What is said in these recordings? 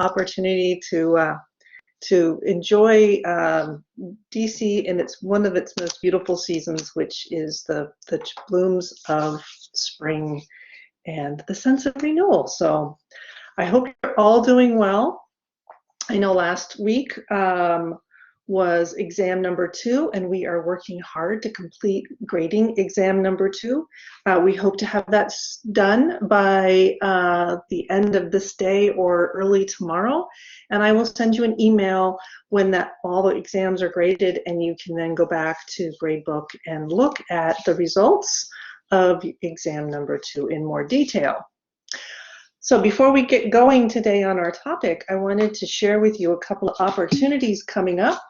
opportunity to enjoy DC in one of its most beautiful seasons, which is the blooms of spring and the sense of renewal. So I hope you're all doing well. I know last week was exam number 2, and we are working hard to complete grading exam number 2. We hope to have that done by the end of this day or early tomorrow, and I will send you an email when all the exams are graded, and you can then go back to Gradebook and look at the results of exam number 2 in more detail. So before we get going today on our topic, I wanted to share with you a couple of opportunities coming up.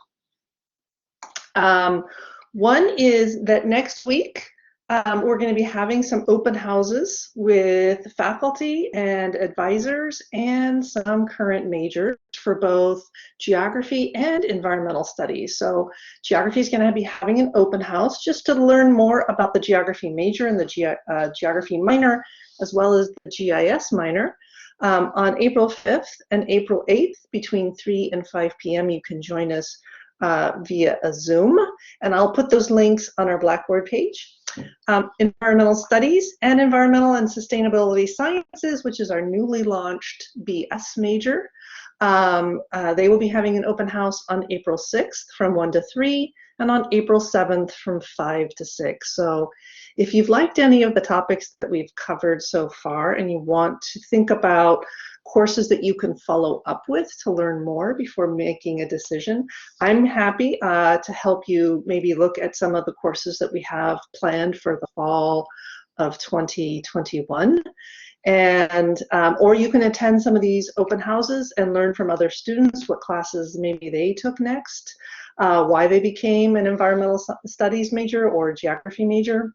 One is that next week we're going to be having some open houses with faculty and advisors and some current majors for both geography and environmental studies. So geography is going to be having an open house just to learn more about the geography major and the geography minor, as well as the GIS minor. On April 5th and April 8th, between 3 and 5 p.m., you can join us via a Zoom, and I'll put those links on our Blackboard page. Environmental Studies and Environmental and Sustainability Sciences, which is our newly launched BS major. They will be having an open house on April 6th from 1 to 3 and on April 7th from 5 to 6. So if you've liked any of the topics that we've covered so far and you want to think about courses that you can follow up with to learn more before making a decision, I'm happy to help you maybe look at some of the courses that we have planned for the fall of 2021. And or you can attend some of these open houses and learn from other students what classes maybe they took next, why they became an environmental studies major or geography major.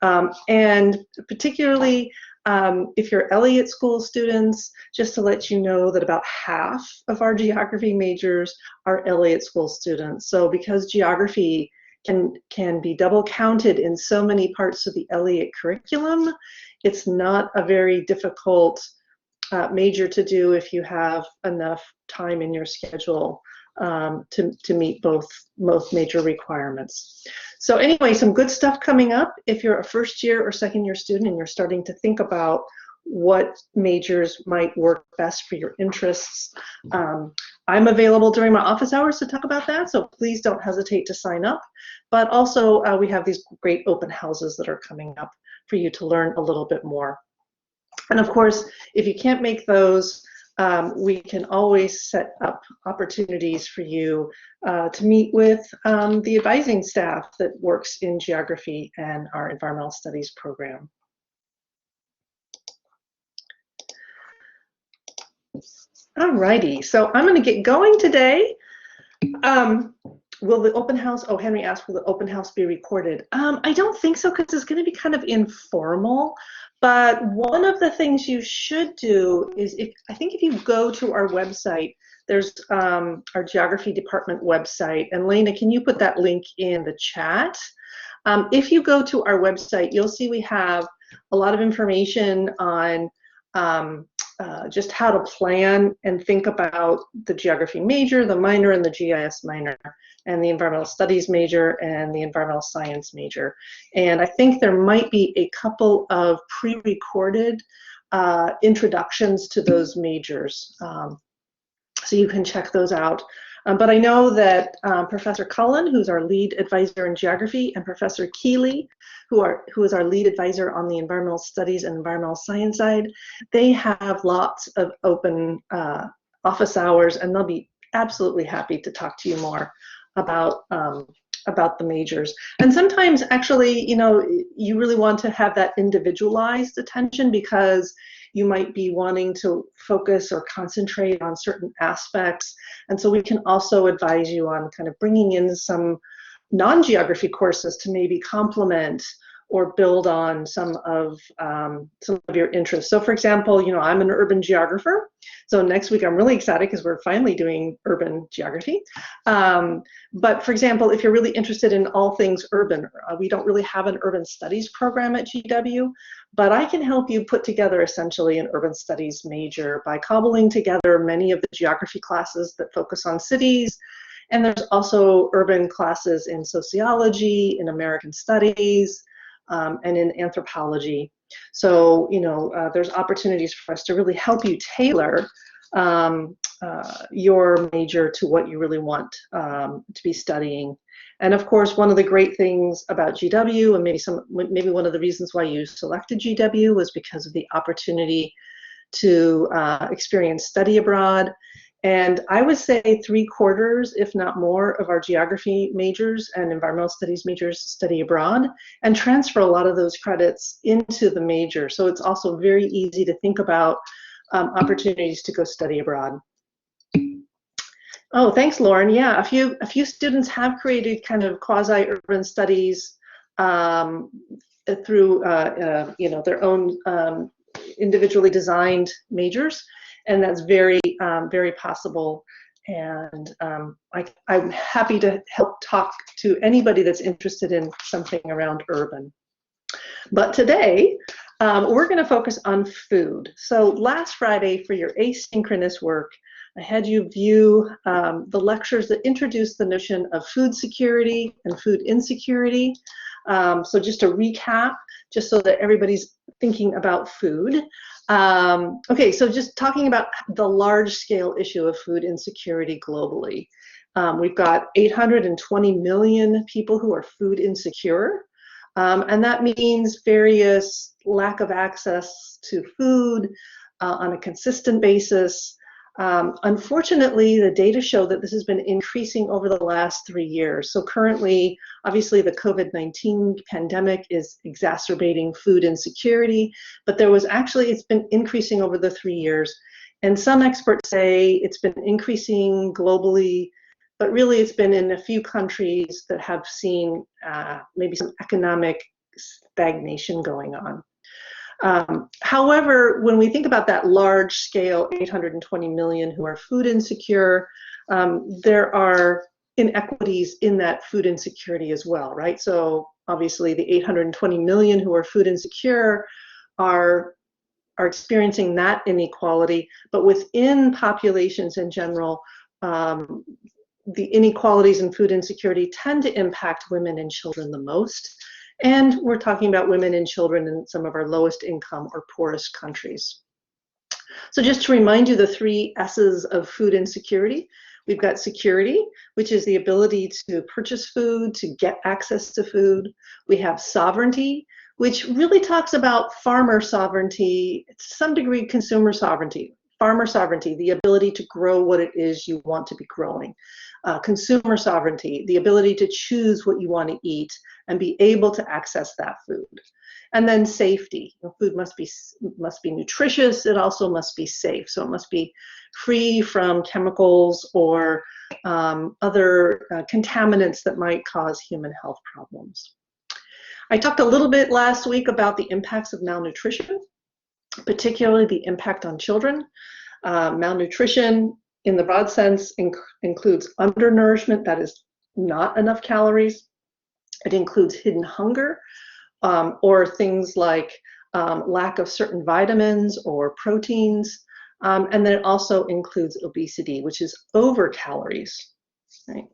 And particularly if you're Elliott School students, just to let you know that about half of our geography majors are Elliott School students. So because geography can be double counted in so many parts of the Elliott curriculum, it's not a very difficult major to do if you have enough time in your schedule to meet both major requirements. So anyway, some good stuff coming up if you're a first year or second year student and you're starting to think about what majors might work best for your interests. I'm available during my office hours to talk about that, so please don't hesitate to sign up. But also we have these great open houses that are coming up for you to learn a little bit more. And of course, if you can't make those, we can always set up opportunities for you to meet with the advising staff that works in geography and our environmental studies program. Alrighty, so I'm going to get going today. Will the open house, oh, Henry asked, will the open house be recorded? I don't think so, because it's going to be kind of informal. But one of the things you should do is, I think if you go to our website, there's our geography department website. And Lena, can you put that link in the chat? If you go to our website, you'll see we have a lot of information on just how to plan and think about the geography major, the minor, and the GIS minor, and the environmental studies major and the environmental science major. And I think there might be a couple of pre-recorded introductions to those majors. So you can check those out. But I know that Professor Cullen, who's our lead advisor in geography, and Professor Keeley, who is our lead advisor on the environmental studies and environmental science side, they have lots of open office hours, and they'll be absolutely happy to talk to you more about the majors. And sometimes actually, you know, you really want to have that individualized attention because you might be wanting to focus or concentrate on certain aspects. And so we can also advise you on kind of bringing in some non-geography courses to maybe complement or build on some of your interests. So for example, you know, I'm an urban geographer, So next week I'm really excited because we're finally doing urban geography. But for example, if you're really interested in all things urban, we don't really have an urban studies program at GW, but I can help you put together essentially an urban studies major by cobbling together many of the geography classes that focus on cities. And there's also urban classes in sociology, in American studies, and in anthropology. So, there's opportunities for us to really help you tailor your major to what you really want to be studying. And of course, one of the great things about GW, and maybe one of the reasons why you selected GW, was because of the opportunity to experience study abroad. And I would say 3/4, if not more, of our geography majors and environmental studies majors study abroad and transfer a lot of those credits into the major. So it's also very easy to think about opportunities to go study abroad. Oh, thanks, Lauren. Yeah, a few students have created kind of quasi-urban studies through their own individually designed majors. And that's very, very possible. And I'm happy to help talk to anybody that's interested in something around urban. But today, we're going to focus on food. So last Friday, for your asynchronous work, I had you view the lectures that introduced the notion of food security and food insecurity. So just to recap, just so that everybody's thinking about food. Okay, so just talking about the large-scale issue of food insecurity globally. We've got 820 million people who are food insecure, and that means various lack of access to food on a consistent basis. Unfortunately, the data show that this has been increasing over the last 3 years. So currently, obviously, the COVID-19 pandemic is exacerbating food insecurity, but it's been increasing over the 3 years. And some experts say it's been increasing globally, but really it's been in a few countries that have seen maybe some economic stagnation going on. However, when we think about that large scale, 820 million who are food insecure, there are inequities in that food insecurity as well, right? So obviously the 820 million who are food insecure are experiencing that inequality, but within populations in general, the inequalities in food insecurity tend to impact women and children the most. And we're talking about women and children in some of our lowest income or poorest countries. So just to remind you, the 3 S's of food insecurity, we've got security, which is the ability to purchase food, to get access to food. We have sovereignty, which really talks about farmer sovereignty, to some degree consumer sovereignty. Farmer sovereignty, the ability to grow what it is you want to be growing. Consumer sovereignty, the ability to choose what you want to eat and be able to access that food. And then safety. Food must be nutritious. It also must be safe. So it must be free from chemicals or other contaminants that might cause human health problems. I talked a little bit last week about the impacts of malnutrition, particularly the impact on children. Malnutrition, in the broad sense, includes undernourishment, that is not enough calories. It includes hidden hunger, or things like lack of certain vitamins or proteins. And then it also includes obesity, which is over calories. Right?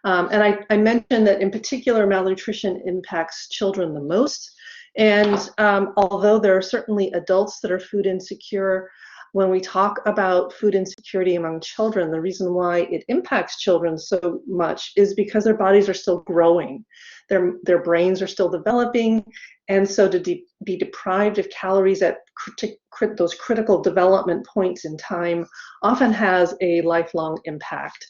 And I mentioned that in particular, malnutrition impacts children the most. And although there are certainly adults that are food insecure, when we talk about food insecurity among children, the reason why it impacts children so much is because their bodies are still growing. Their brains are still developing. And so to be deprived of calories at those critical development points in time often has a lifelong impact.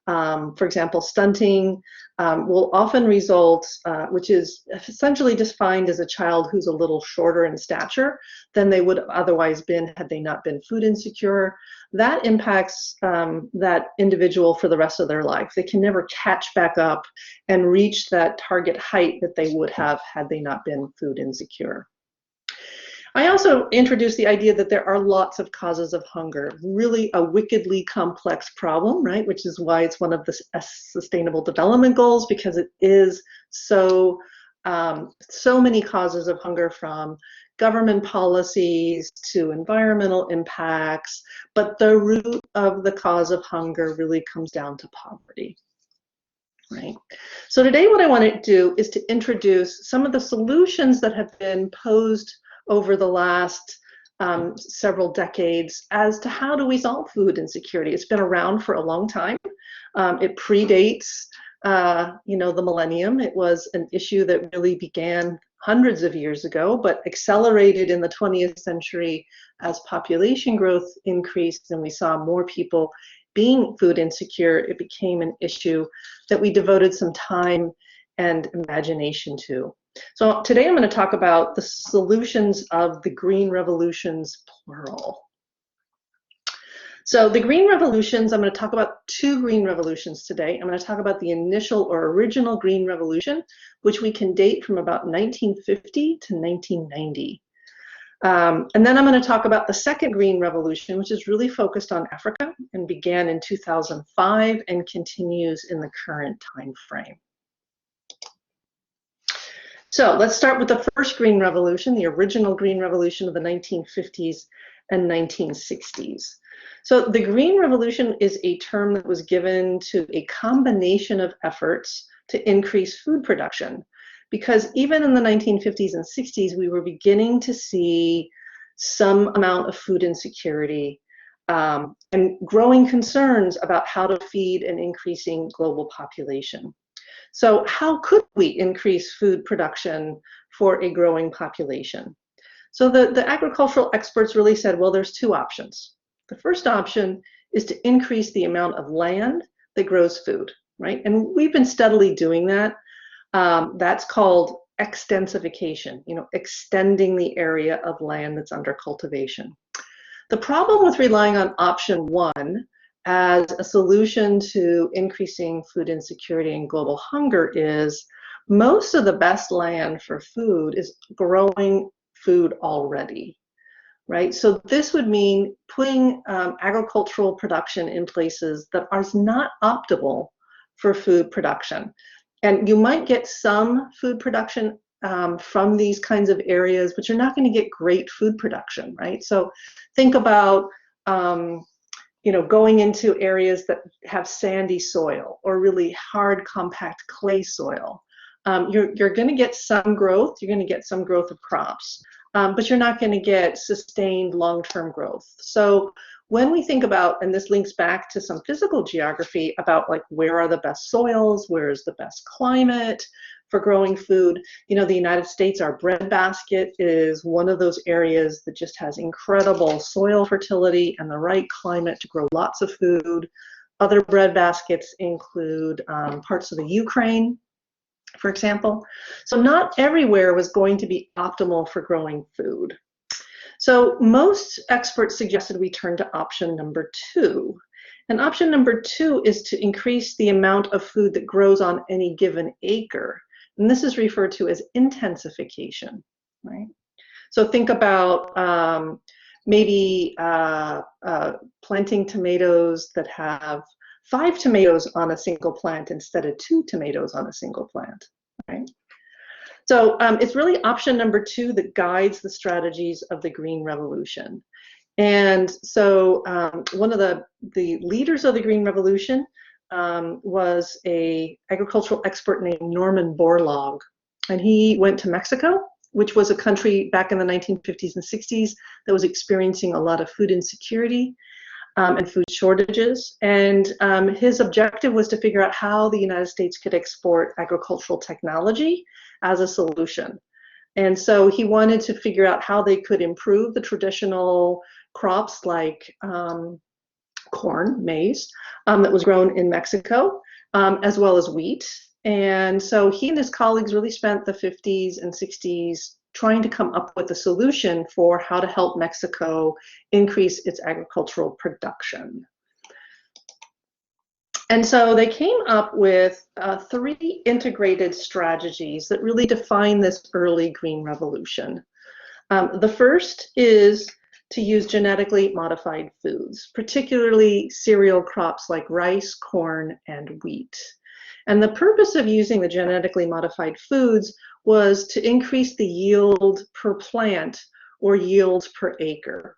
For example, stunting will often result, which is essentially defined as a child who's a little shorter in stature than they would have otherwise been had they not been food insecure. That impacts that individual for the rest of their life. They can never catch back up and reach that target height that they would have had they not been food insecure. I also introduced the idea that there are lots of causes of hunger, really a wickedly complex problem, right? Which is why it's one of the Sustainable Development Goals, because it is so, so many causes of hunger, from government policies to environmental impacts, but the root of the cause of hunger really comes down to poverty. Right. So today what I want to do is to introduce some of the solutions that have been posed over the last several decades as to how do we solve food insecurity. It's been around for a long time. It predates the millennium. It was an issue that really began hundreds of years ago, but accelerated in the 20th century as population growth increased and we saw more people being food insecure. It became an issue that we devoted some time and imagination to. So today I'm going to talk about the solutions of the green revolutions, plural. So the green revolutions, I'm going to talk about two green revolutions today. I'm going to talk about the initial or original green revolution, which we can date from about 1950 to 1990. And then I'm going to talk about the second green revolution, which is really focused on Africa and began in 2005 and continues in the current time frame. So let's start with the first green revolution, the original green revolution of the 1950s and 1960s. So the green revolution is a term that was given to a combination of efforts to increase food production, because even in the 1950s and 60s, we were beginning to see some amount of food insecurity and growing concerns about how to feed an increasing global population. So how could we increase food production for a growing population? So the agricultural experts really said, well, there's two options. The first option is to increase the amount of land that grows food, right? And we've been steadily doing that. That's called extensification, extending the area of land that's under cultivation. The problem with relying on option one as a solution to increasing food insecurity and global hunger is most of the best land for food is growing food already, right? So this would mean putting agricultural production in places that are not optimal for food production. And you might get some food production from these kinds of areas, but you're not going to get great food production, right? So think about, going into areas that have sandy soil or really hard, compact clay soil. You're going to get some growth. You're going to get some growth of crops, but you're not going to get sustained long-term growth. So when we think about, and this links back to some physical geography about like where are the best soils, where is the best climate for growing food, the United States, our breadbasket is one of those areas that just has incredible soil fertility and the right climate to grow lots of food. Other breadbaskets include parts of the Ukraine, for example. So not everywhere was going to be optimal for growing food. So most experts suggested we turn to option number two. And option number two is to increase the amount of food that grows on any given acre. And this is referred to as intensification, right? So think about maybe planting tomatoes that have 5 tomatoes on a single plant instead of 2 tomatoes on a single plant, right? So it's really option number two that guides the strategies of the Green Revolution. And so one of the leaders of the Green Revolution was an agricultural expert named Norman Borlaug. And he went to Mexico, which was a country back in the 1950s and 60s that was experiencing a lot of food insecurity and food shortages. And his objective was to figure out how the United States could export agricultural technology as a solution. And so he wanted to figure out how they could improve the traditional crops like corn, maize, that was grown in Mexico, as well as wheat. And so he and his colleagues really spent the 50s and 60s trying to come up with a solution for how to help Mexico increase its agricultural production. And so they came up with 3 integrated strategies that really define this early Green Revolution. The first is to use genetically modified foods, particularly cereal crops like rice, corn, and wheat. And the purpose of using the genetically modified foods was to increase the yield per plant or yield per acre.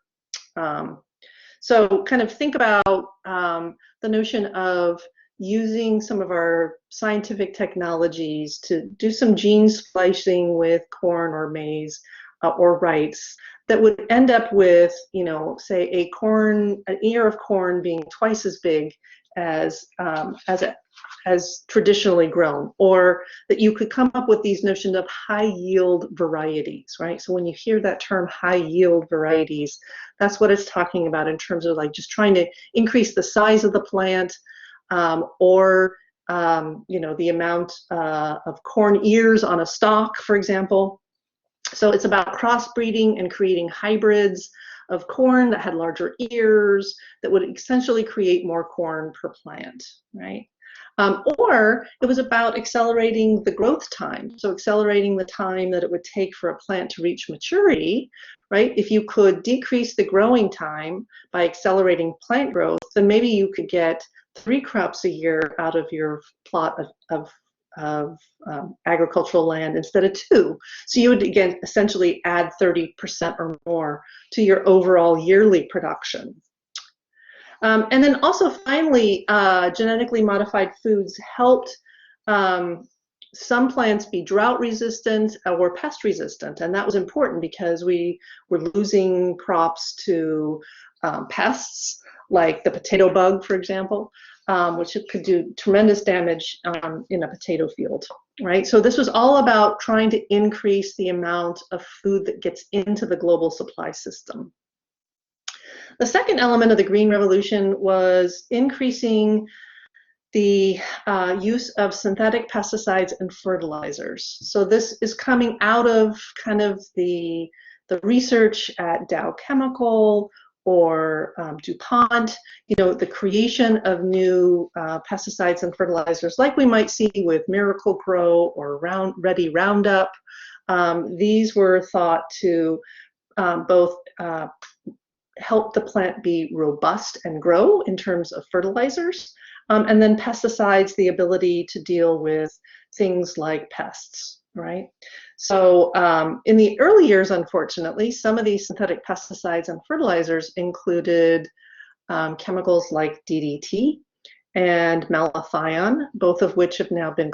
So kind of think about the notion of using some of our scientific technologies to do some gene splicing with corn or maize or rice that would end up with, you know, say an ear of corn being twice as big as traditionally grown, or that you could come up with these notions of high yield varieties, right? So when you hear that term high yield varieties, that's what it's talking about in terms of like just trying to increase the size of the plant, or you know, the amount of corn ears on a stalk, for example. So it's about crossbreeding and creating hybrids of corn that had larger ears that would essentially create more corn per plant, right? Or it was about accelerating the growth time. So accelerating the time that it would take for a plant to reach maturity, right? If you could decrease the growing time by accelerating plant growth, then maybe you could get 3 crops a year out of your plot of agricultural land instead of 2. So you would, again, essentially add 30% or more to your overall yearly production. And then also finally, genetically modified foods helped some plants be drought resistant or pest resistant. And that was important because we were losing crops to pests like the potato bug, for example, which could do tremendous damage in a potato field, right? So this was all about trying to increase the amount of food that gets into the global supply system. The second element of the Green Revolution was increasing the use of synthetic pesticides and fertilizers. So this is coming out of kind of the research at Dow Chemical or DuPont, you know, the creation of new pesticides and fertilizers like we might see with Miracle-Gro or Ready Roundup. These were thought to both help the plant be robust and grow in terms of fertilizers, and then pesticides, the ability to deal with things like pests, right? So in the early years, unfortunately, some of these synthetic pesticides and fertilizers included chemicals like DDT and malathion, both of which have now been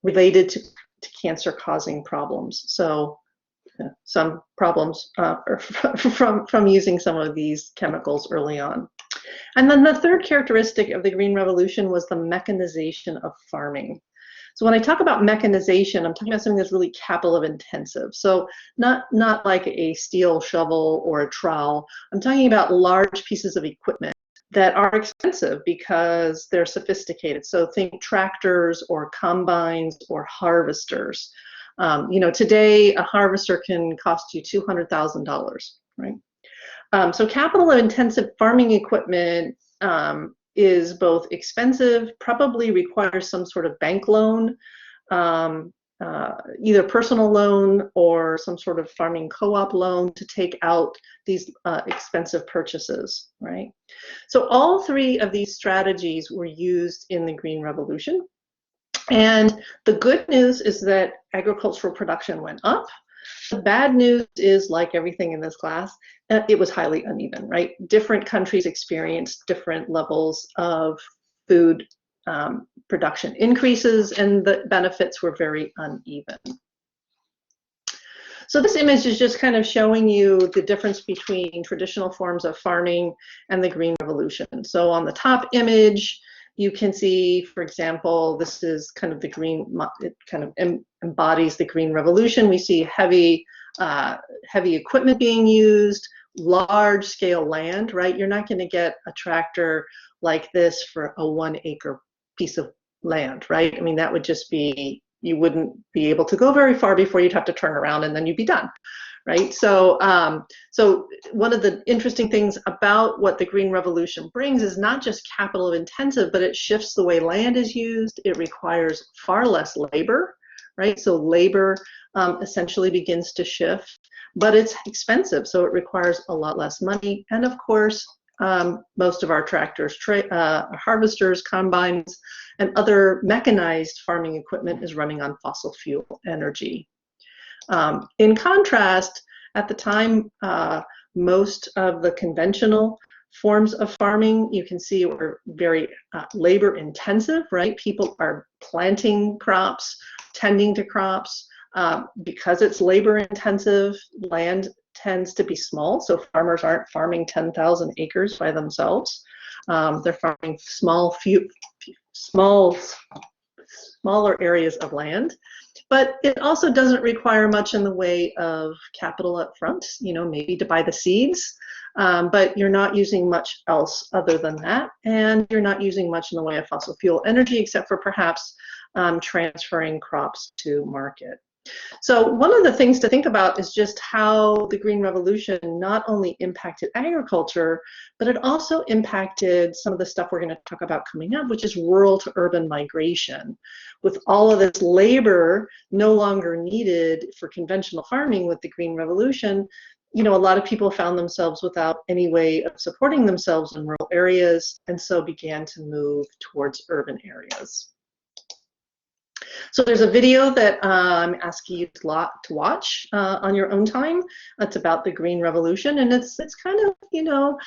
related to cancer-causing problems. So some problems from using some of these chemicals early on. And then the third characteristic of the Green Revolution was the mechanization of farming. So when I talk about mechanization, I'm talking about something that's really capital intensive. So not like a steel shovel or a trowel. I'm talking about large pieces of equipment that are expensive because they're sophisticated. So think tractors or combines or harvesters. You know, today a harvester can cost you $200,000, right? So capital-intensive farming equipment is both expensive, probably requires some sort of bank loan, either personal loan or some sort of farming co-op loan to take out these expensive purchases, right? So all 3 of these strategies were used in the Green Revolution. And the good news is that agricultural production went up. The bad news is, like everything in this class, it was highly uneven, right? Different countries experienced different levels of food production increases, and the benefits were very uneven. So this image is just kind of showing you the difference between traditional forms of farming and the Green Revolution. So on the top image, you can see, for example, this is kind of the green, it kind of embodies the Green Revolution. We see heavy equipment being used, large scale land, right? You're not going to get a tractor like this for a 1-acre piece of land, right? I mean, that would just be, you wouldn't be able to go very far before you'd have to turn around and then you'd be done, right? So, so one of the interesting things about what the Green Revolution brings is not just capital intensive, but it shifts the way land is used. It requires far less labor, right? So labor essentially begins to shift. but it's expensive, so it requires a lot less money. And of course, most of our tractors, harvesters, combines, and other mechanized farming equipment is running on fossil fuel energy. In contrast, at the time, most of the conventional forms of farming, you can see, were very labor intensive, right? People are planting crops, tending to crops. Because it's labor intensive, land tends to be small, so farmers aren't farming 10,000 acres by themselves. They're farming smaller areas of land. But it also doesn't require much in the way of capital up front, you know, maybe to buy the seeds, but you're not using much else other than that, and you're not using much in the way of fossil fuel energy, except for perhaps transferring crops to market. So one of the things to think about is just how the Green Revolution not only impacted agriculture, but it also impacted some of the stuff we're going to talk about coming up, which is rural to urban migration. With all of this labor no longer needed for conventional farming with the Green Revolution, you know, a lot of people found themselves without any way of supporting themselves in rural areas, and so began to move towards urban areas. So there's a video that I'm asking you to watch on your own time. It's about the Green Revolution, and it's kind of, you know,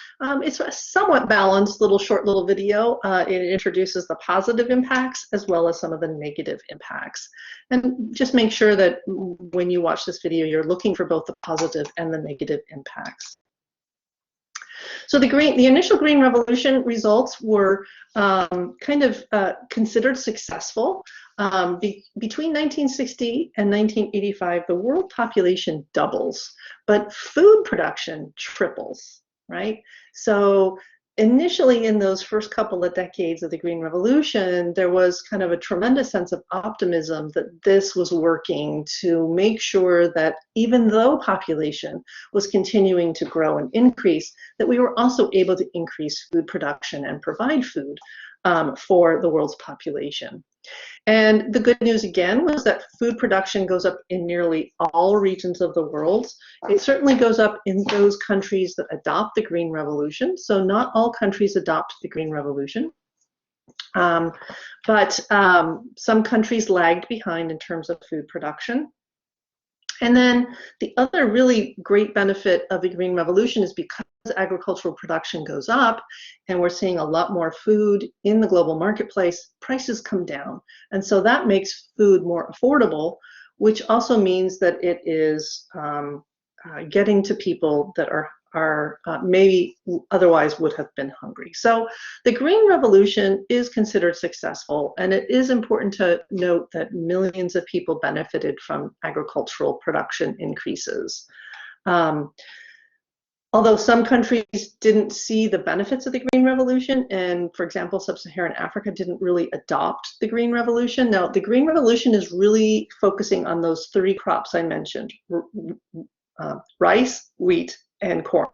it's a somewhat balanced short little video. It introduces the positive impacts as well as some of the negative impacts. And just make sure that when you watch this video, you're looking for both the positive and the negative impacts. So the initial Green Revolution results were kind of considered successful. Between 1960 and 1985, the world population doubles, but food production triples, right? So initially, in those first couple of decades of the Green Revolution, there was kind of a tremendous sense of optimism that this was working to make sure that even though population was continuing to grow and increase, that we were also able to increase food production and provide food for the world's population. And the good news again was that food production goes up in nearly all regions of the world. It certainly goes up in those countries that adopt the Green Revolution. So not all countries adopt the Green Revolution. But some countries lagged behind in terms of food production. And then the other really great benefit of the Green Revolution is because agricultural production goes up and we're seeing a lot more food in the global marketplace, prices come down. And so that makes food more affordable, which also means that it is getting to people that are maybe otherwise would have been hungry. So the Green Revolution is considered successful, and it is important to note that millions of people benefited from agricultural production increases. Although some countries didn't see the benefits of the Green Revolution, and for example, Sub-Saharan Africa didn't really adopt the Green Revolution. Now, the Green Revolution is really focusing on those three crops I mentioned, rice, wheat, and corn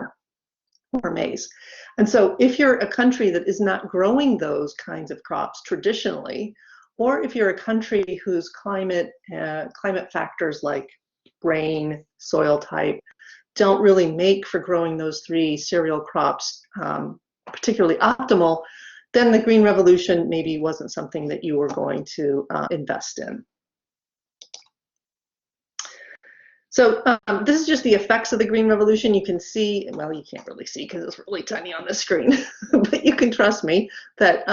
or maize. And so if you're a country that is not growing those kinds of crops traditionally, or if you're a country whose climate factors like rain, soil type, don't really make for growing those three cereal crops particularly optimal, then the Green Revolution maybe wasn't something that you were going to invest in. So this is just the effects of the Green Revolution. You can see, well, you can't really see because it's really tiny on the screen, but you can trust me that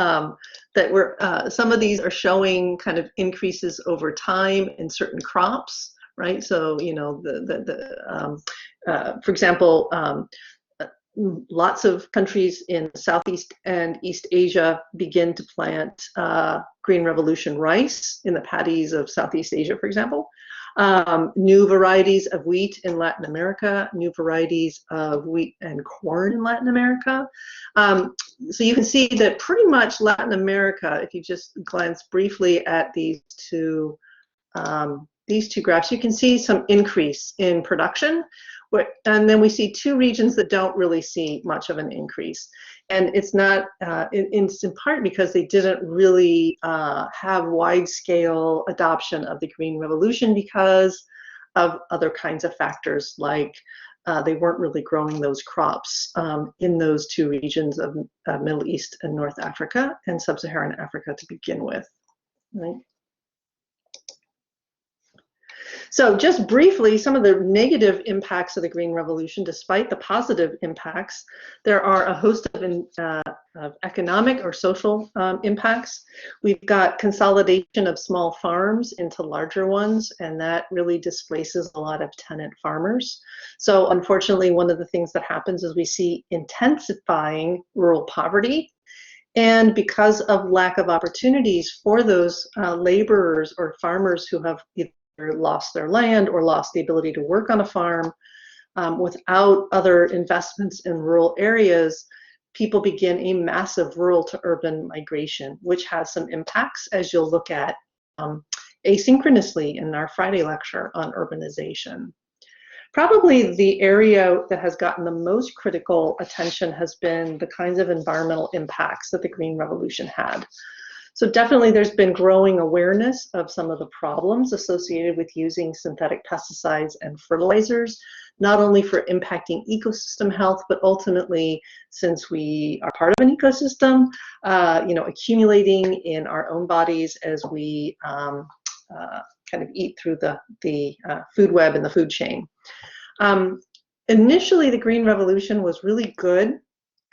some of these are showing kind of increases over time in certain crops, right? So, you know, for example, lots of countries in Southeast and East Asia begin to plant Green Revolution rice in the paddies of Southeast Asia, for example. New varieties of wheat in Latin America, new varieties of wheat and corn in Latin America. So you can see that pretty much Latin America, if you just glance briefly at these two graphs, you can see some increase in production. And then we see two regions that don't really see much of an increase. And it's not, it's in part because they didn't really have wide-scale adoption of the Green Revolution because of other kinds of factors, like they weren't really growing those crops in those two regions of Middle East and North Africa and Sub-Saharan Africa to begin with, right? So just briefly, some of the negative impacts of the Green Revolution, despite the positive impacts, there are a host of economic or social impacts. We've got consolidation of small farms into larger ones, and that really displaces a lot of tenant farmers. So unfortunately, one of the things that happens is we see intensifying rural poverty. And because of lack of opportunities for those laborers or farmers who have either lost their land or lost the ability to work on a farm, without other investments in rural areas, people begin a massive rural to urban migration, which has some impacts, as you'll look at asynchronously in our Friday lecture on urbanization. Probably the area that has gotten the most critical attention has been the kinds of environmental impacts that the Green Revolution had. So definitely there's been growing awareness of some of the problems associated with using synthetic pesticides and fertilizers, not only for impacting ecosystem health, but ultimately, since we are part of an ecosystem, accumulating in our own bodies as we kind of eat through the food web and the food chain. Initially, the Green Revolution was really good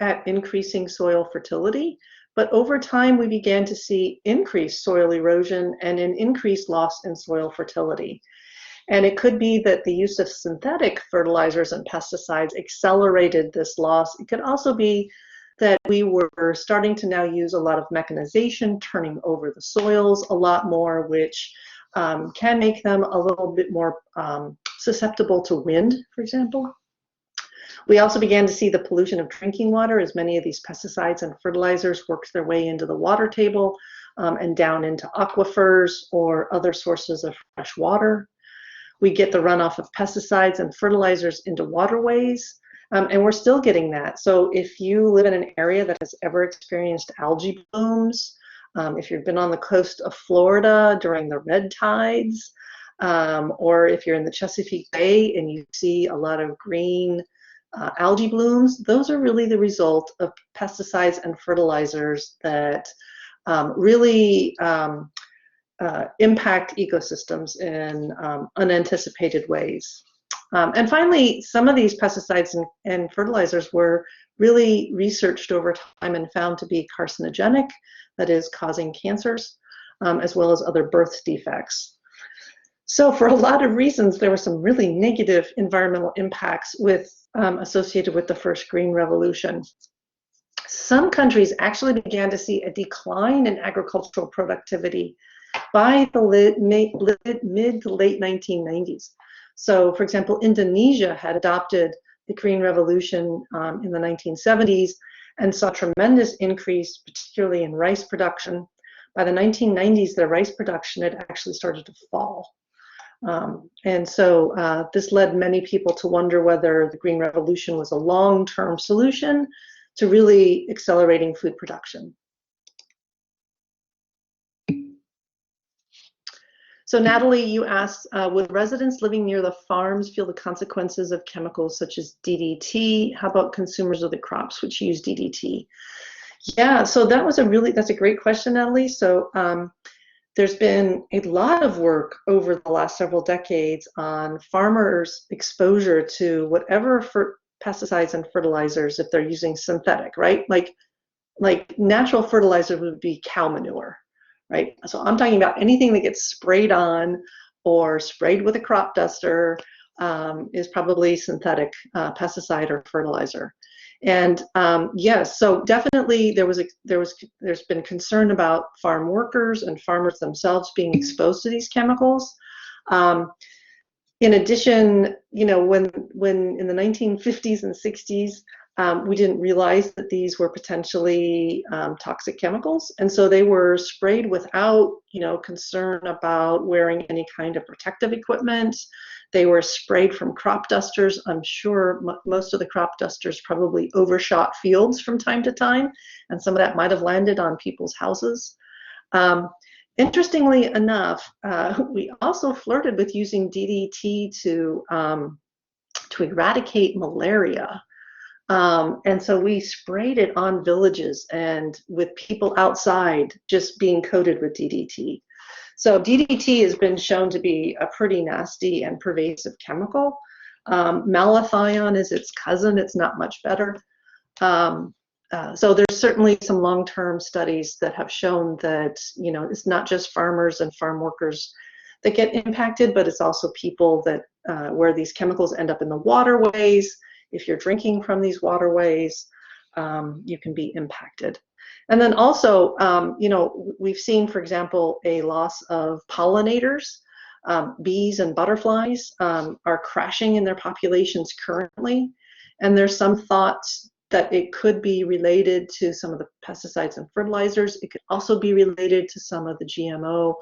at increasing soil fertility, but over time we began to see increased soil erosion and an increased loss in soil fertility. And it could be that the use of synthetic fertilizers and pesticides accelerated this loss. It could also be that we were starting to now use a lot of mechanization, turning over the soils a lot more, which can make them a little bit more susceptible to wind, for example. We also began to see the pollution of drinking water as many of these pesticides and fertilizers worked their way into the water table and down into aquifers or other sources of fresh water. We get the runoff of pesticides and fertilizers into waterways, and we're still getting that. So if you live in an area that has ever experienced algae blooms, if you've been on the coast of Florida during the red tides, or if you're in the Chesapeake Bay and you see a lot of green algae blooms, those are really the result of pesticides and fertilizers that really impact ecosystems in unanticipated ways. And finally, some of these pesticides and fertilizers were really researched over time and found to be carcinogenic, that is, causing cancers, as well as other birth defects. So for a lot of reasons, there were some really negative environmental impacts associated with the first Green Revolution. Some countries actually began to see a decline in agricultural productivity by the mid to late 1990s. So, for example, Indonesia had adopted the Green Revolution in the 1970s and saw tremendous increase, particularly in rice production. By the 1990s, their rice production had actually started to fall. And so this led many people to wonder whether the Green Revolution was a long-term solution to really accelerating food production. So Natalie, you asked, would residents living near the farms feel the consequences of chemicals such as DDT? How about consumers of the crops which use DDT? Yeah, so that's a great question, Natalie. So there's been a lot of work over the last several decades on farmers' exposure to whatever pesticides and fertilizers if they're using synthetic, right? Like natural fertilizer would be cow manure, right? So I'm talking about anything that gets sprayed on or sprayed with a crop duster is probably synthetic pesticide or fertilizer. And yes, so definitely there's been concern about farm workers and farmers themselves being exposed to these chemicals. In addition, when in the 1950s and 60s, we didn't realize that these were potentially toxic chemicals, and so they were sprayed without concern about wearing any kind of protective equipment. They were sprayed from crop dusters. I'm sure most of the crop dusters probably overshot fields from time to time, and some of that might have landed on people's houses. Interestingly enough, we also flirted with using DDT to eradicate malaria. And so we sprayed it on villages and with people outside just being coated with DDT. So DDT has been shown to be a pretty nasty and pervasive chemical. Malathion is its cousin. It's not much better. So there's certainly some long-term studies that have shown that, you know, it's not just farmers and farm workers that get impacted, but it's also people that where these chemicals end up in the waterways. If you're drinking from these waterways, you can be impacted. And then also, you know, we've seen, for example, a loss of pollinators. Bees and butterflies are crashing in their populations currently. And there's some thoughts that it could be related to some of the pesticides and fertilizers. It could also be related to some of the GMO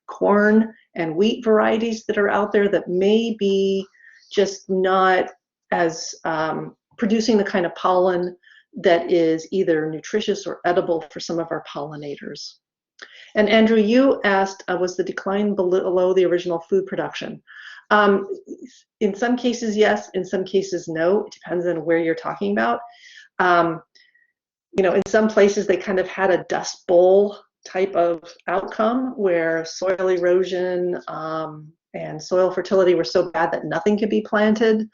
corn and wheat varieties that are out there that may be just not as producing the kind of pollen that is either nutritious or edible for some of our pollinators. And Andrew, you asked, was the decline below the original food production? In some cases, yes. In some cases, no. It depends on where you're talking about. You know, in some places, they kind of had a dust bowl type of outcome where soil erosion and soil fertility were so bad that nothing could be planted.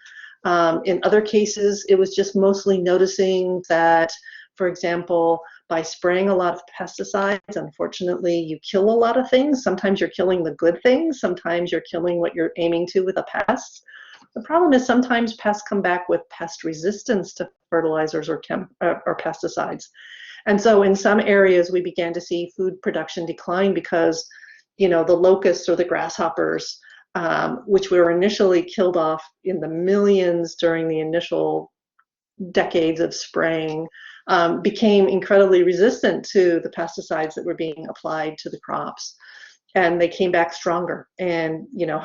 In other cases, it was just mostly noticing that, for example, by spraying a lot of pesticides, unfortunately, you kill a lot of things. Sometimes you're killing the good things. Sometimes you're killing what you're aiming to with a pest. The problem is sometimes pests come back with pest resistance to fertilizers or pesticides. And so in some areas, we began to see food production decline because, you know, the locusts or the grasshoppers, which were initially killed off in the millions during the initial decades of spraying, became incredibly resistant to the pesticides that were being applied to the crops. And they came back stronger and, you know,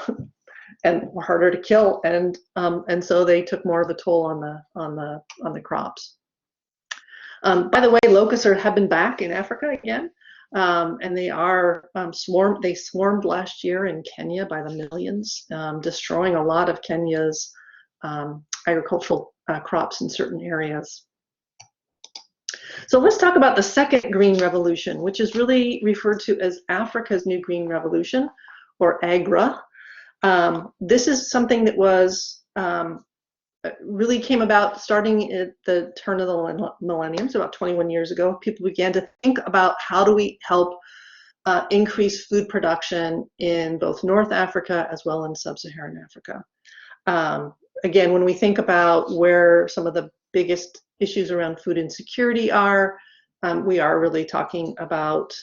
and were harder to kill. And so they took more of a toll on the crops. By the way, locusts have been back in Africa again. And they are they swarmed last year in Kenya by the millions, destroying a lot of Kenya's agricultural crops in certain areas. So let's talk about the second green revolution, which is really referred to as Africa's new green revolution, or AGRA. This is something that was really came about starting at the turn of the millennium, so about 21 years ago. People began to think about how do we help increase food production in both North Africa as well as sub-Saharan Africa. Again, when we think about where some of the biggest issues around food insecurity are, we are really talking about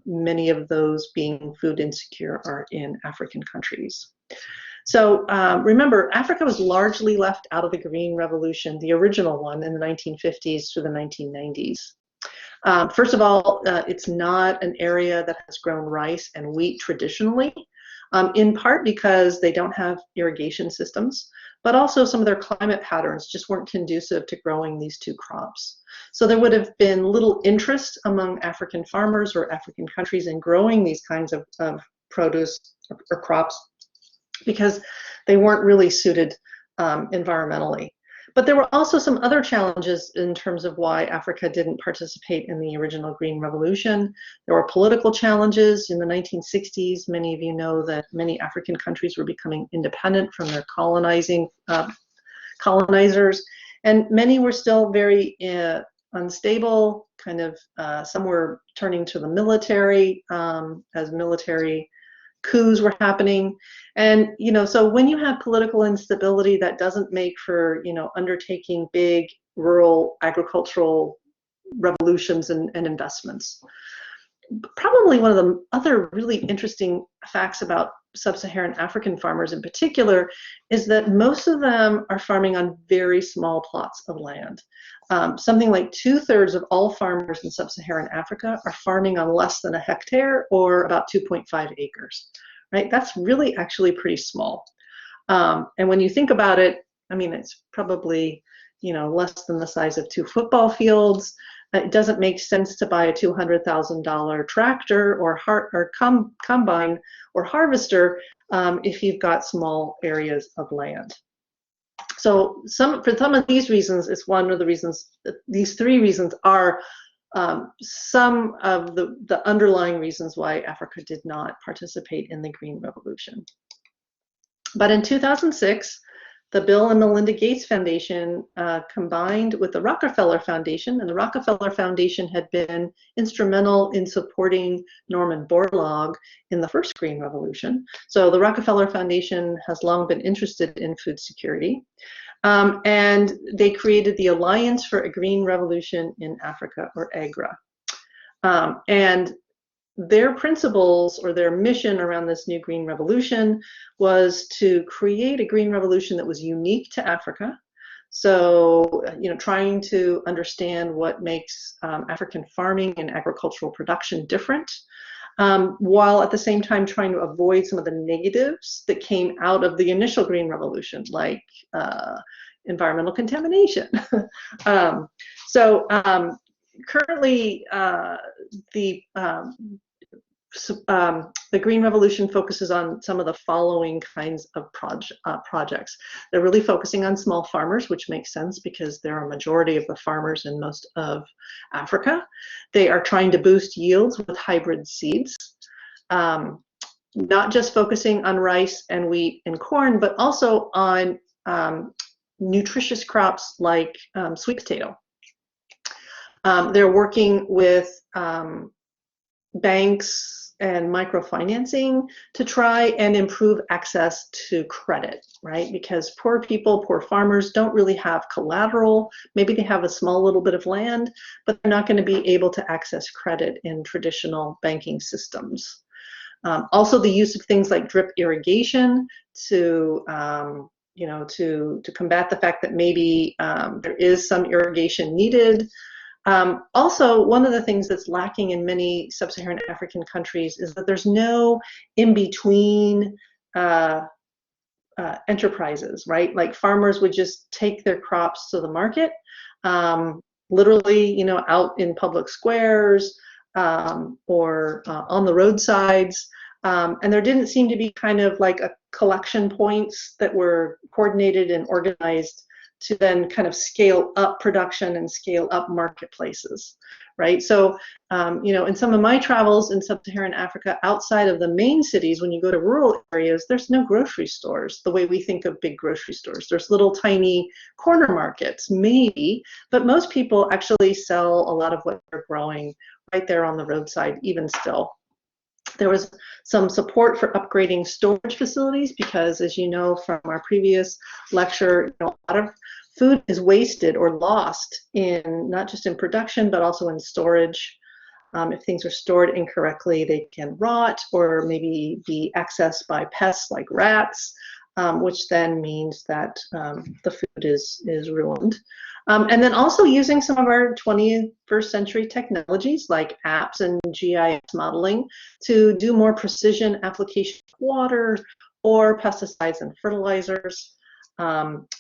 many of those being food insecure are in African countries. So remember, Africa was largely left out of the Green Revolution, the original one in the 1950s to the 1990s. First of all, it's not an area that has grown rice and wheat traditionally, in part because they don't have irrigation systems, but also some of their climate patterns just weren't conducive to growing these two crops. So there would have been little interest among African farmers or African countries in growing these kinds of produce or crops because they weren't really suited environmentally. But there were also some other challenges in terms of why Africa didn't participate in the original Green Revolution. There were political challenges in the 1960s. Many of you know that many African countries were becoming independent from their colonizers, and many were still very unstable, kind of some were turning to the military as military coups were happening. And, you know, so when you have political instability, that doesn't make for, you know, undertaking big rural agricultural revolutions and investments. Probably one of the other really interesting facts about sub-Saharan African farmers in particular is that most of them are farming on very small plots of land. Something like 2/3 of all farmers in sub-Saharan Africa are farming on less than a hectare or about 2.5 acres, right? That's really actually pretty small. And when you think about it, I mean, it's probably, you know, less than the size of 2 football fields. It doesn't make sense to buy a $200,000 tractor or combine or harvester if you've got small areas of land. So for some of these reasons, it's one of the reasons, these three reasons are some of the underlying reasons why Africa did not participate in the Green Revolution. But in 2006, the Bill and Melinda Gates Foundation combined with the Rockefeller Foundation, and the Rockefeller Foundation had been instrumental in supporting Norman Borlaug in the first Green Revolution. So the Rockefeller Foundation has long been interested in food security. And they created the Alliance for a Green Revolution in Africa, or AGRA. And their principles or their mission around this new Green Revolution was to create a Green Revolution that was unique to Africa. So, trying to understand what makes African farming and agricultural production different, while at the same time trying to avoid some of the negatives that came out of the initial Green Revolution, like environmental contamination. Currently, the Green Revolution focuses on some of the following kinds of projects. They're really focusing on small farmers, which makes sense because they're a majority of the farmers in most of Africa. They are trying to boost yields with hybrid seeds, not just focusing on rice and wheat and corn, but also on nutritious crops like sweet potato. They're working with banks and microfinancing to try and improve access to credit, right? Because poor people, poor farmers don't really have collateral. Maybe they have a small little bit of land, but they're not going to be able to access credit in traditional banking systems. Also, the use of things like drip irrigation to combat the fact that maybe there is some irrigation needed. Also, one of the things that's lacking in many sub-Saharan African countries is that there's no in-between enterprises, right? Like farmers would just take their crops to the market, literally, out in public squares or on the roadsides. And there didn't seem to be kind of like a collection points that were coordinated and organized to then kind of scale up production and scale up marketplaces, right? So, in some of my travels in sub-Saharan Africa, outside of the main cities, when you go to rural areas, there's no grocery stores the way we think of big grocery stores. There's little tiny corner markets, maybe, but most people actually sell a lot of what they're growing right there on the roadside, even still. There was some support for upgrading storage facilities because, as you know from our previous lecture, a lot of food is wasted or lost in not just in production, but also in storage. If things are stored incorrectly, they can rot or maybe be accessed by pests like rats, which then means that the food is ruined. And then also using some of our 21st century technologies like apps and GIS modeling to do more precision application of water or pesticides and fertilizers.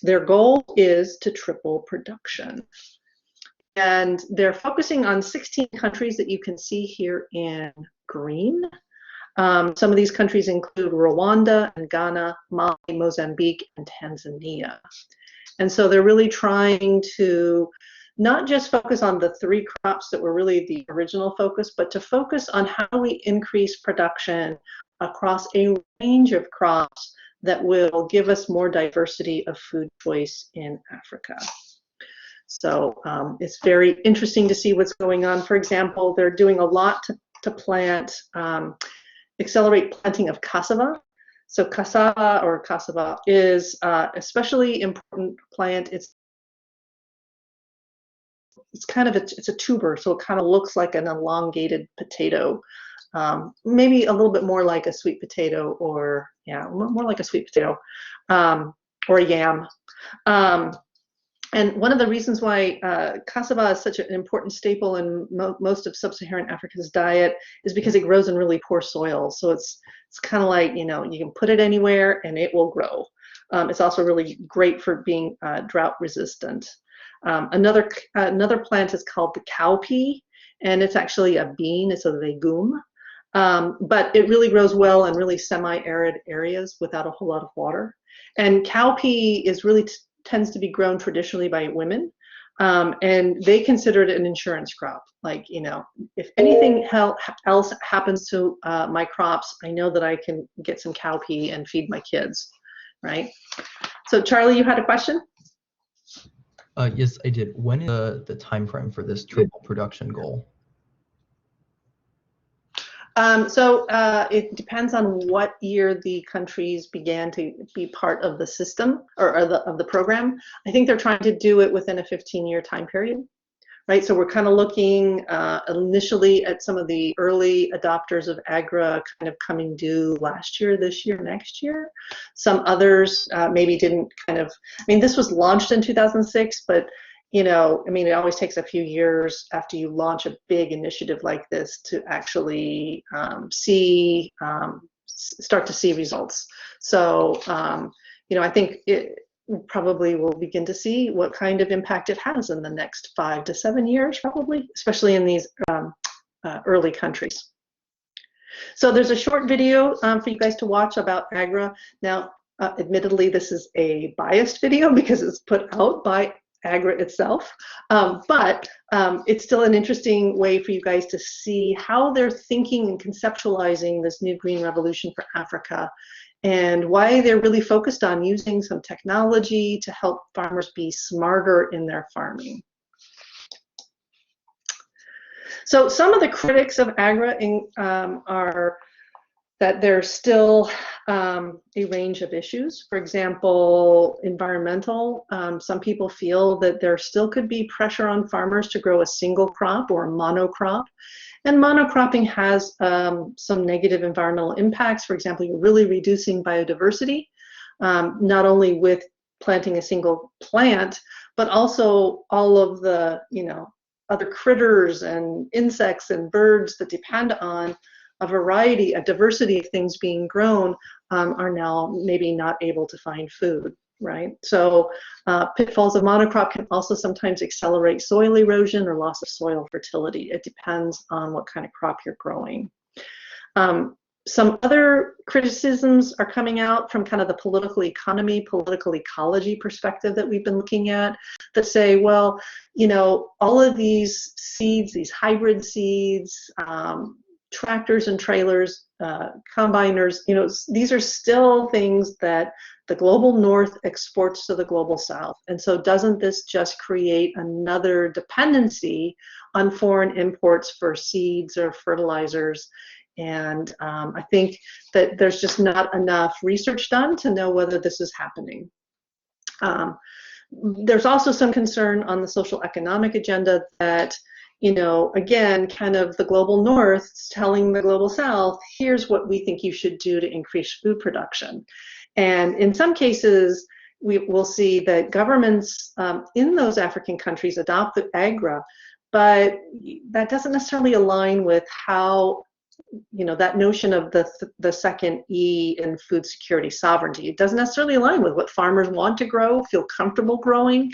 Their goal is to triple production. And they're focusing on 16 countries that you can see here in green. Some of these countries include Rwanda and Ghana, Mali, Mozambique, and Tanzania. And so they're really trying to not just focus on the three crops that were really the original focus, but to focus on how we increase production across a range of crops that will give us more diversity of food choice in Africa. So it's very interesting to see what's going on. For example, they're doing a lot to plant, accelerate planting of cassava. So cassava is especially important plant. It's a tuber, so it kind of looks like an elongated potato, maybe a little bit more like a sweet potato, or more like a sweet potato, or a yam. And one of the reasons why cassava is such an important staple in most of sub-Saharan Africa's diet is because it grows in really poor soil. So it's kind of like, you can put it anywhere and it will grow. It's also really great for being drought resistant. Another plant is called the cowpea, and it's actually a bean. It's a legume, but it really grows well in really semi-arid areas without a whole lot of water. And cowpea is really tends to be grown traditionally by women, and they consider it an insurance crop. Like, if anything else happens to my crops, I know that I can get some cowpea and feed my kids, right? So Charlie, you had a question? Yes, I did. When is the time frame for this triple production goal? It depends on what year the countries began to be part of the system or of the program. I think they're trying to do it within a 15-year time period, right? So we're kind of looking initially at some of the early adopters of AGRA kind of coming due last year, this year, next year. Some others maybe didn't this was launched in 2006, but it always takes a few years after you launch a big initiative like this to actually start to see results. So, I think it probably will begin to see what kind of impact it has in the next 5 to 7 years, probably, especially in these early countries. So there's a short video for you guys to watch about AGRA. Now, admittedly, this is a biased video because it's put out by AGRA itself, but it's still an interesting way for you guys to see how they're thinking and conceptualizing this new green revolution for Africa, and why they're really focused on using some technology to help farmers be smarter in their farming. So some of the critics of AGRA are that there's still a range of issues. For example, environmental. Some people feel that there still could be pressure on farmers to grow a single crop or a monocrop. And monocropping has some negative environmental impacts. For example, you're really reducing biodiversity, not only with planting a single plant, but also all of the other critters and insects and birds that depend on a diversity of things being grown are now maybe not able to find food, right? So pitfalls of monocrop can also sometimes accelerate soil erosion or loss of soil fertility. It depends on what kind of crop you're growing. Some other criticisms are coming out from kind of the political economy, political ecology perspective that we've been looking at that say, well, all of these seeds, these hybrid seeds, tractors and trailers, combiners, these are still things that the global north exports to the global south. And so doesn't this just create another dependency on foreign imports for seeds or fertilizers? And I think that there's just not enough research done to know whether this is happening. There's also some concern on the social economic agenda that, again, kind of the global north telling the global south, here's what we think you should do to increase food production. And in some cases, we will see that governments in those African countries adopt the AGRA, but that doesn't necessarily align with how that notion of the second E in food security, sovereignty. It doesn't necessarily align with what farmers want to grow, feel comfortable growing.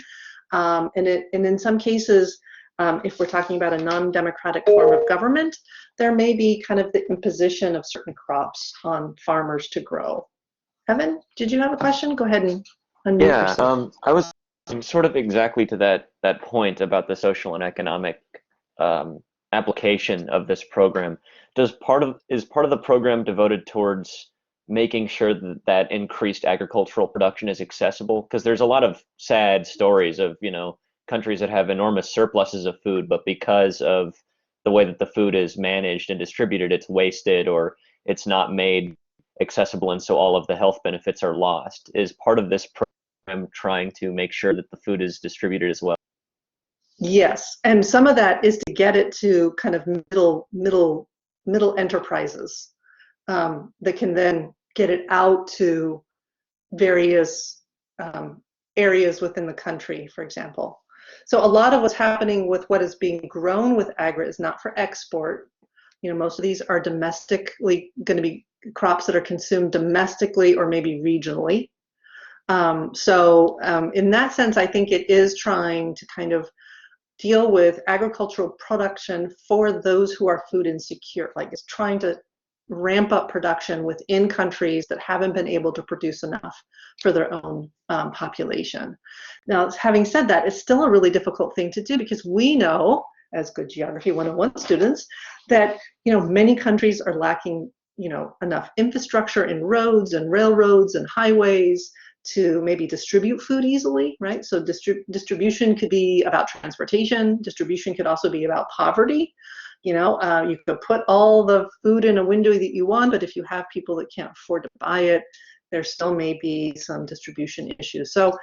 And in some cases, if we're talking about a non-democratic form of government, there may be kind of the imposition of certain crops on farmers to grow. Evan, did you have a question? Go ahead and unmute yourself. I was sort of exactly to that point about the social and economic application of this program. Is part of the program devoted towards making sure that increased agricultural production is accessible? Because there's a lot of sad stories of countries that have enormous surpluses of food, but because of the way that the food is managed and distributed, it's wasted or it's not made accessible, and so all of the health benefits are lost. Is part of this program trying to make sure that the food is distributed as well? Yes, and some of that is to get it to kind of middle enterprises that can then get it out to various areas within the country, for example. So a lot of what's happening with what is being grown with AGRA is not for export. Most of these are domestically going to be crops that are consumed domestically or maybe regionally. In that sense, I think it is trying to kind of deal with agricultural production for those who are food insecure. Like it's trying to ramp up production within countries that haven't been able to produce enough for their own population. Now, having said that, it's still a really difficult thing to do because we know, as good Geography 101 students, that many countries are lacking enough infrastructure in roads and railroads and highways to maybe distribute food easily, right? So distribution could be about transportation. Distribution could also be about poverty. You could put all the food in a window that you want, but if you have people that can't afford to buy it, there still may be some distribution issues. So,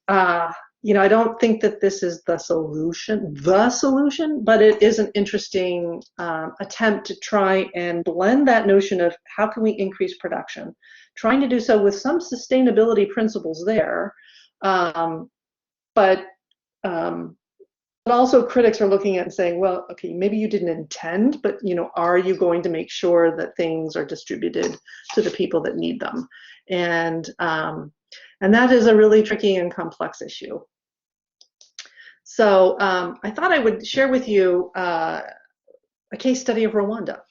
I don't think that this is the solution, but it is an interesting attempt to try and blend that notion of how can we increase production, trying to do so with some sustainability principles there, but also critics are looking at and saying, well, okay, maybe you didn't intend, but are you going to make sure that things are distributed to the people that need them? And that is a really tricky and complex issue. So I thought I would share with you a case study of Rwanda.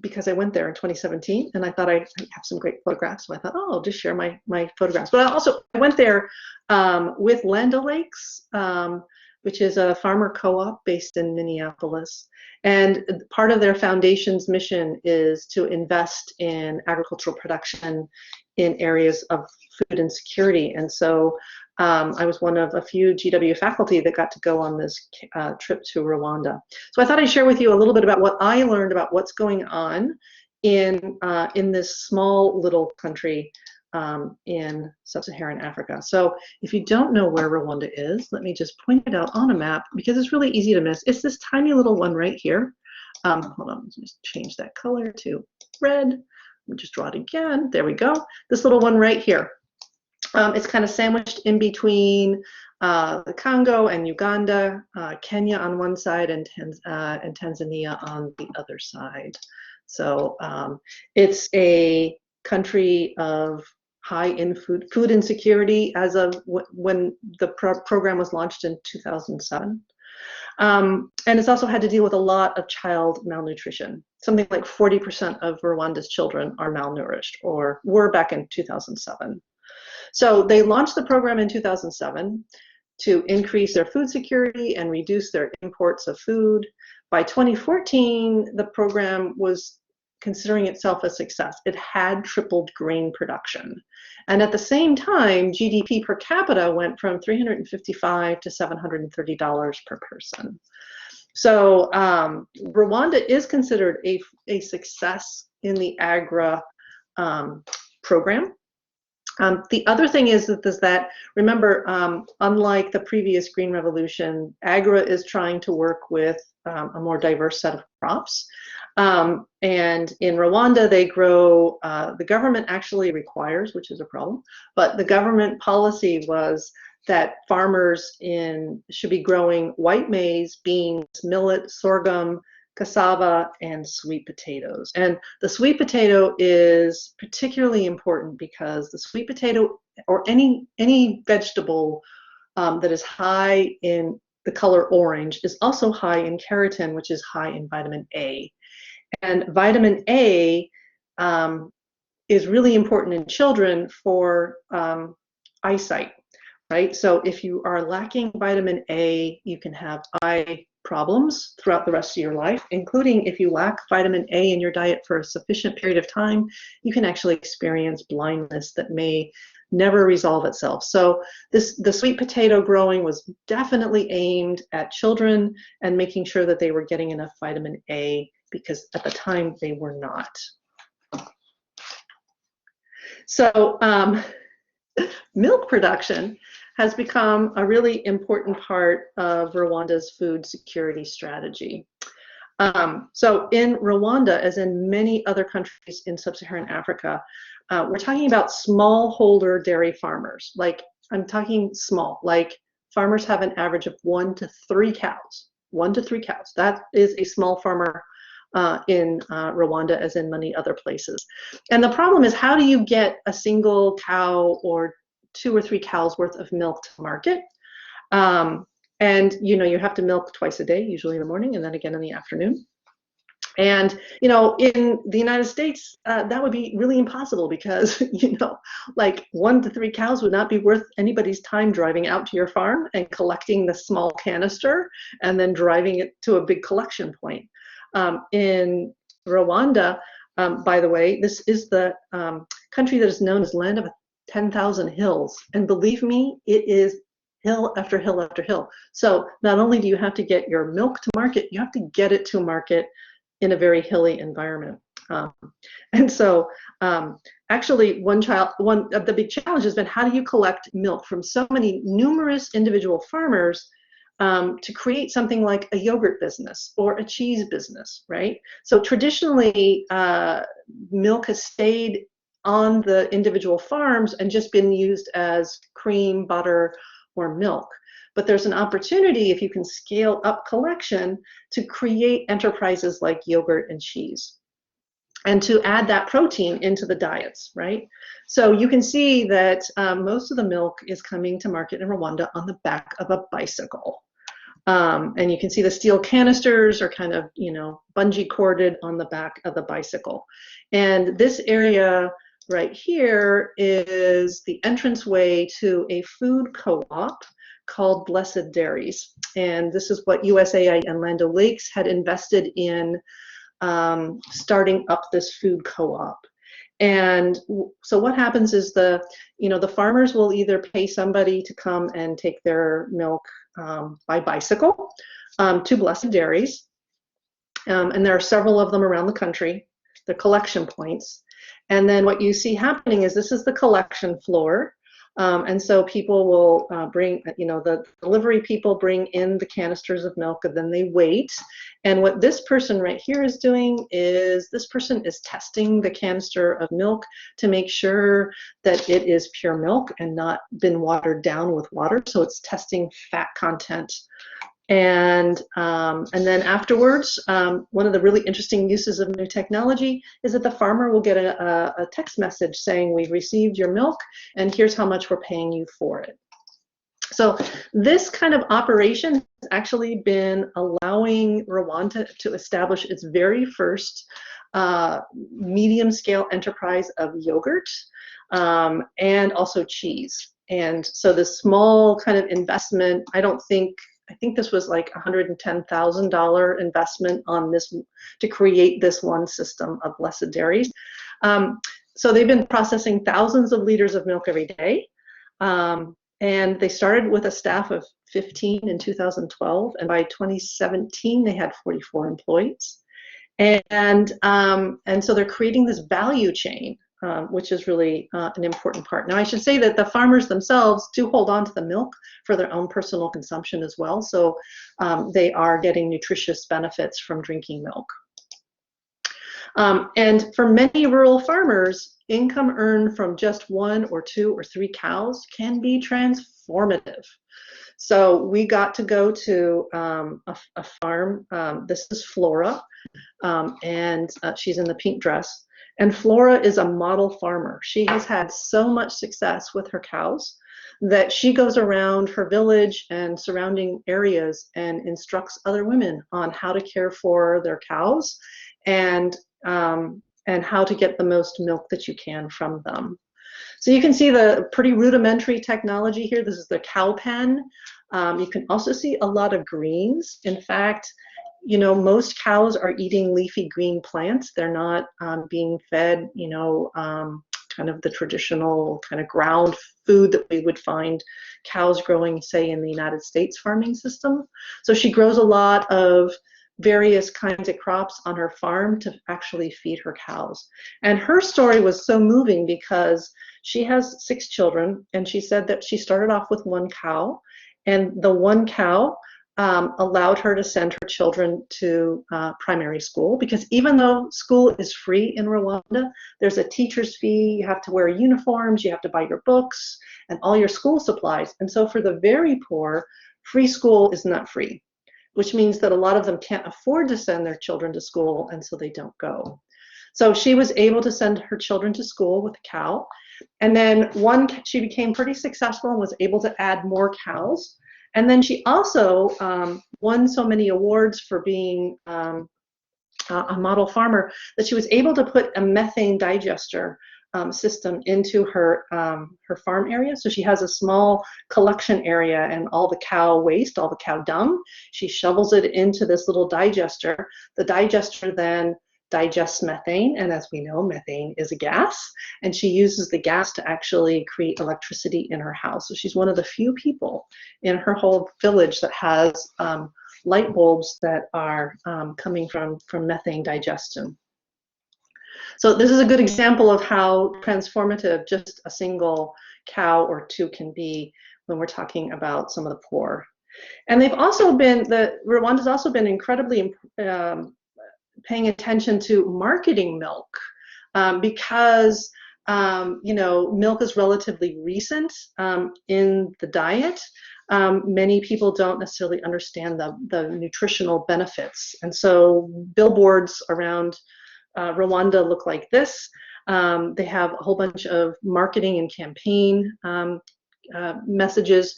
Because I went there in 2017 and I thought I'd have some great photographs. So I thought, I'll just share my photographs. But I went there with Land O'Lakes, which is a farmer co-op based in Minneapolis. And part of their foundation's mission is to invest in agricultural production in areas of food insecurity. And so I was one of a few GW faculty that got to go on this trip to Rwanda. So I thought I'd share with you a little bit about what I learned about what's going on in this small little country in sub-Saharan Africa. So if you don't know where Rwanda is, let me just point it out on a map because it's really easy to miss. It's this tiny little one right here. Hold on, let's just change that color to red. Let me just draw it again. There we go. This little one right here. It's kind of sandwiched in between the Congo and Uganda, Kenya on one side, and Tanzania on the other side. So it's a country of high in food insecurity as of when the program was launched in 2007. And it's also had to deal with a lot of child malnutrition. Something like 40% of Rwanda's children are malnourished, or were back in 2007. So they launched the program in 2007 to increase their food security and reduce their imports of food. By 2014, the program was considering itself a success. It had tripled grain production. And at the same time, GDP per capita went from $355 to $730 per person. So Rwanda is considered a success in the AGRA program. The other thing is that remember, unlike the previous Green Revolution, AGRA is trying to work with a more diverse set of crops. And in Rwanda, they grow, the government actually requires, which is a problem, but the government policy was that farmers should be growing white maize, beans, millet, sorghum, cassava, and sweet potatoes. And the sweet potato is particularly important because the sweet potato, or any vegetable that is high in the color orange, is also high in keratin, which is high in vitamin A. And vitamin A is really important in children for eyesight, right? So if you are lacking vitamin A, you can have eye problems throughout the rest of your life, including if you lack vitamin A in your diet for a sufficient period of time, you can actually experience blindness that may never resolve itself. So the sweet potato growing was definitely aimed at children and making sure that they were getting enough vitamin A, because at the time they were not. So milk production has become a really important part of Rwanda's food security strategy. So in Rwanda, as in many other countries in sub-Saharan Africa, we're talking about smallholder dairy farmers. Like, I'm talking small, like farmers have an average of 1 to 3 cows. 1 to 3 cows. That is a small farmer in Rwanda as in many other places. And the problem is, how do you get a single cow or 2 or 3 cows worth of milk to market? And you have to milk twice a day, usually in the morning and then again in the afternoon. And in the United States, that would be really impossible because like 1 to 3 cows would not be worth anybody's time driving out to your farm and collecting the small canister and then driving it to a big collection point. In Rwanda, by the way, this is the country that is known as land of 10,000 hills, and believe me, it is hill after hill after hill. So not only do you have to get your milk to market, you have to get it to market in a very hilly environment. And so actually one of the big challenges has been, how do you collect milk from so many numerous individual farmers to create something like a yogurt business or a cheese business, right? So traditionally, milk has stayed on the individual farms and just been used as cream, butter, or milk. But there's an opportunity, if you can scale up collection, to create enterprises like yogurt and cheese, and to add that protein into the diets, right? So you can see that most of the milk is coming to market in Rwanda on the back of a bicycle. And you can see the steel canisters are kind of, bungee corded on the back of the bicycle. And this area right here is the entranceway to a food co-op called Blessed Dairies. And this is what USAID and Land O'Lakes had invested in starting up this food co-op. And so what happens is the farmers will either pay somebody to come and take their milk by bicycle to Blessed Dairies. And there are several of them around the country, the collection points. And then what you see happening is this is the collection floor. And so people will bring, the delivery people bring in the canisters of milk, and then they wait. And what this person right here is doing is this person is testing the canister of milk to make sure that it is pure milk and not been watered down with water. So it's testing fat content. And then afterwards, one of the really interesting uses of new technology is that the farmer will get a text message saying, we've received your milk and here's how much we're paying you for it. So this kind of operation has actually been allowing Rwanda to establish its very first medium scale enterprise of yogurt and also cheese. And so this small kind of investment, I think this was like $110,000 investment on this to create this one system of Blessed Dairies. So they've been processing thousands of liters of milk every day. And they started with a staff of 15 in 2012. And by 2017, they had 44 employees. And so they're creating this value chain, which is really an important part. Now, I should say that the farmers themselves do hold on to the milk for their own personal consumption as well. So they are getting nutritious benefits from drinking milk. And for many rural farmers, income earned from just 1 or 2 or 3 cows can be transformative. So we got to go to a farm. This is Flora, and she's in the pink dress. And Flora is a model farmer. She has had so much success with her cows that she goes around her village and surrounding areas and instructs other women on how to care for their cows and how to get the most milk that you can from them. So you can see the pretty rudimentary technology here. This is the cow pen. You can also see a lot of greens. In fact, most cows are eating leafy green plants. They're not being fed, kind of the traditional kind of ground food that we would find cows growing, say, in the United States farming system. So she grows a lot of various kinds of crops on her farm to actually feed her cows. And her story was so moving because she has 6 children, and she said that she started off with 1 cow, and the 1 cow allowed her to send her children to primary school, because even though school is free in Rwanda, there's a teacher's fee. You have to wear uniforms, you have to buy your books and all your school supplies. And so for the very poor, free school is not free. which means that a lot of them can't afford to send their children to school, and so they don't go. So she was able to send her children to school with a cow. And then she became pretty successful and was able to add more cows. And then she also won so many awards for being a model farmer that she was able to put a methane digester system into her farm area. So she has a small collection area, and all the cow waste, all the cow dung, she shovels it into this little digester. The digester then digests methane, and as we know, methane is a gas, and she uses the gas to actually create electricity in her house. So she's one of the few people in her whole village that has light bulbs that are coming from methane digestion. So this is a good example of how transformative just a single cow or two can be when we're talking about some of the poor. And they've also been, Rwanda's also been incredibly paying attention to marketing milk because milk is relatively recent in the diet. Many people don't necessarily understand the nutritional benefits. And so billboards around Rwanda look like this. They have a whole bunch of marketing and campaign messages.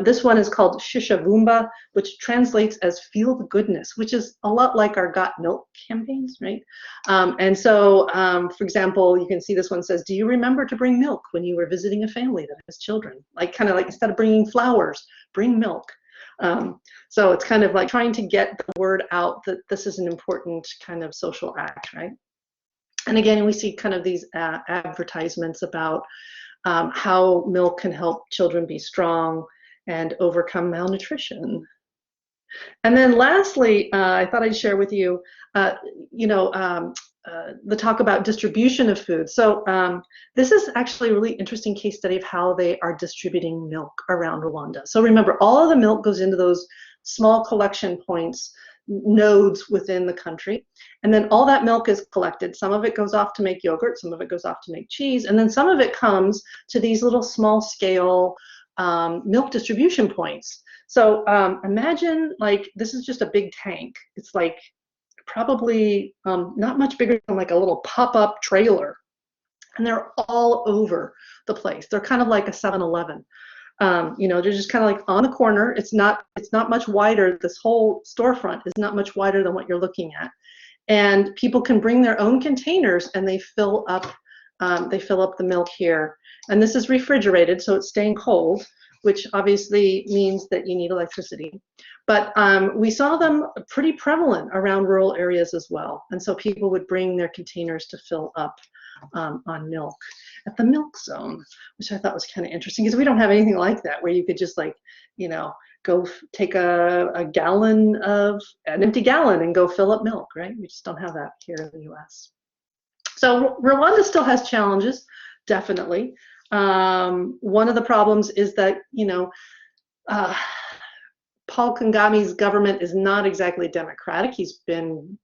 This one is called Shishavumba, which translates as feel the goodness, which is a lot like our Got Milk campaigns, right? And so, for example, you can see this one says, do you remember to bring milk when you were visiting a family that has children? Like, kind of like, instead of bringing flowers, bring milk. So it's kind of like trying to get the word out that this is an important kind of social act, right? And again, we see kind of these advertisements about how milk can help children be strong and overcome malnutrition. And then lastly, I thought I'd share with you, the talk about distribution of food. So this is actually a really interesting case study of how they are distributing milk around Rwanda. So remember, all of the milk goes into those small collection points, nodes within the country, and then all that milk is collected. Some of it goes off to make yogurt, some of it goes off to make cheese, and then some of it comes to these little small scale milk distribution points. So imagine, like, this is just a big tank. It's like probably not much bigger than like a little pop-up trailer, and they're all over the place. They're kind of like a 7-Eleven. They're just kind of like on a corner. It's not much wider. This whole storefront is not much wider than what you're looking at. And people can bring their own containers and they fill up the milk here. And this is refrigerated, so it's staying cold, which obviously means that you need electricity. But we saw them pretty prevalent around rural areas as well. And so people would bring their containers to fill up on milk at the milk zone, which I thought was kind of interesting because we don't have anything like that where you could just go take an empty gallon and go fill up milk, right? We just don't have that here in the US. So Rwanda still has challenges, definitely. One of the problems is that, Paul Kagame's government is not exactly democratic. He's been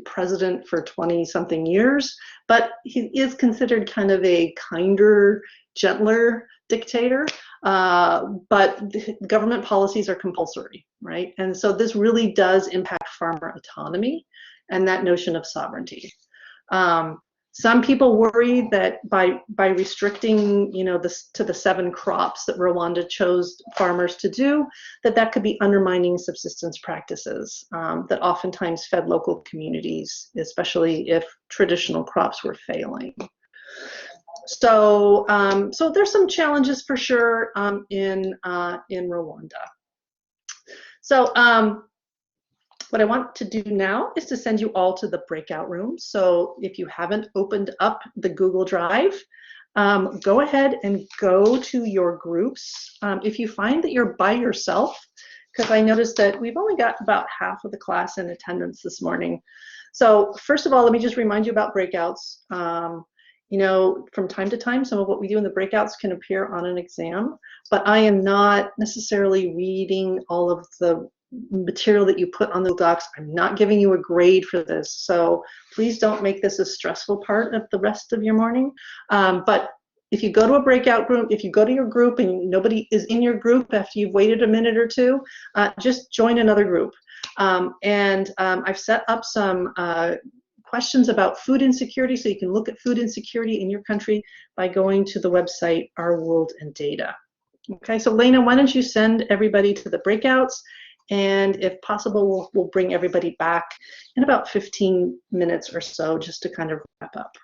president for 20-something years, but he is considered kind of a kinder, gentler dictator. But government policies are compulsory, right? And so this really does impact farmer autonomy and that notion of sovereignty. Some people worry that by restricting, to the 7 crops that Rwanda chose farmers to do, that could be undermining subsistence practices that oftentimes fed local communities, especially if traditional crops were failing. So, there's some challenges for sure in Rwanda. So. What I want to do now is to send you all to the breakout room. So if you haven't opened up the Google Drive, go ahead and go to your groups. If you find that you're by yourself, because I noticed that we've only got about half of the class in attendance this morning. So first of all, let me just remind you about breakouts. From time to time, some of what we do in the breakouts can appear on an exam, but I am not necessarily reading all of the material that you put on the docs. I'm not giving you a grade for this, so please don't make this a stressful part of the rest of your morning. But if you go to a breakout group, if you go to your group and nobody is in your group after you've waited a minute or two, just join another group. I've set up some questions about food insecurity, so you can look at food insecurity in your country by going to the website Our World in Data. Okay, so Lena, why don't you send everybody to the breakouts, and if possible, we'll bring everybody back in about 15 minutes or so just to kind of wrap up.